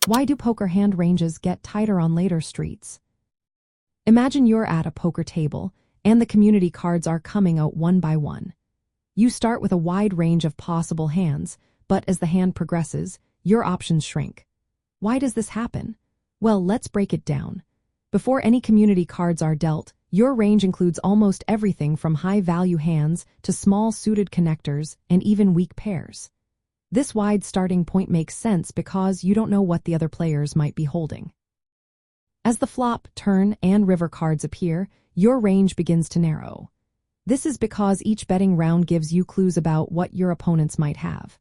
Why do poker hand ranges get tighter on later streets? Imagine you're at a poker table, and the community cards are coming out one by one. You start with a wide range of possible hands, but as the hand progresses, your options shrink. Why does this happen? Well, let's break it down. Before any community cards are dealt, your range includes almost everything from high-value hands to small suited connectors and even weak pairs. This wide starting point makes sense because you don't know what the other players might be holding. As the flop, turn, and river cards appear, your range begins to narrow. This is because each betting round gives you clues about what your opponents might have.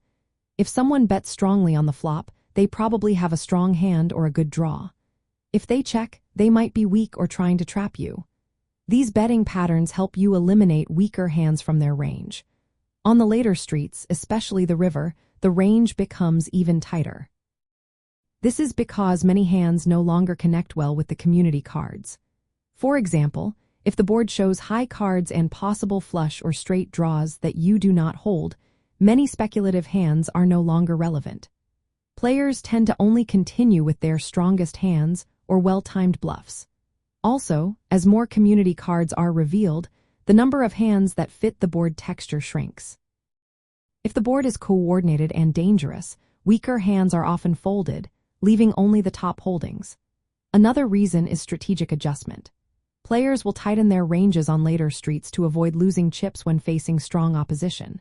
If someone bets strongly on the flop, they probably have a strong hand or a good draw. If they check, they might be weak or trying to trap you. These betting patterns help you eliminate weaker hands from their range. On the later streets, especially the river, the range becomes even tighter. This is because many hands no longer connect well with the community cards. For example, if the board shows high cards and possible flush or straight draws that you do not hold, many speculative hands are no longer relevant. Players tend to only continue with their strongest hands or well-timed bluffs. Also, as more community cards are revealed, the number of hands that fit the board texture shrinks. If the board is coordinated and dangerous, weaker hands are often folded, leaving only the top holdings. Another reason is strategic adjustment. Players will tighten their ranges on later streets to avoid losing chips when facing strong opposition.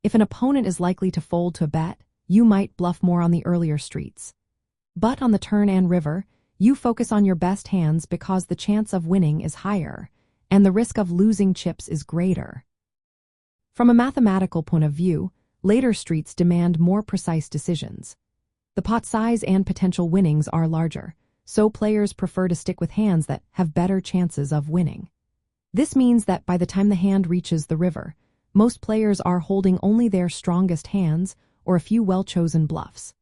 If an opponent is likely to fold to a bet, you might bluff more on the earlier streets. But on the turn and river, you focus on your best hands because the chance of winning is higher, and the risk of losing chips is greater. From a mathematical point of view, later streets demand more precise decisions. The pot size and potential winnings are larger, so players prefer to stick with hands that have better chances of winning. This means that by the time the hand reaches the river, most players are holding only their strongest hands or a few well-chosen bluffs.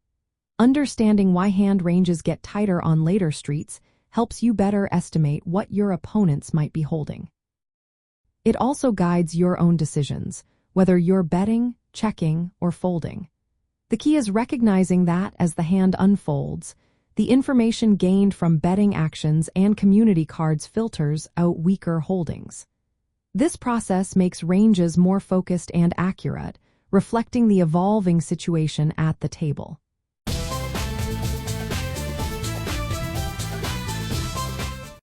Understanding why hand ranges get tighter on later streets helps you better estimate what your opponents might be holding. It also guides your own decisions, whether you're betting, checking, or folding. The key is recognizing that as the hand unfolds, the information gained from betting actions and community cards filters out weaker holdings. This process makes ranges more focused and accurate, reflecting the evolving situation at the table.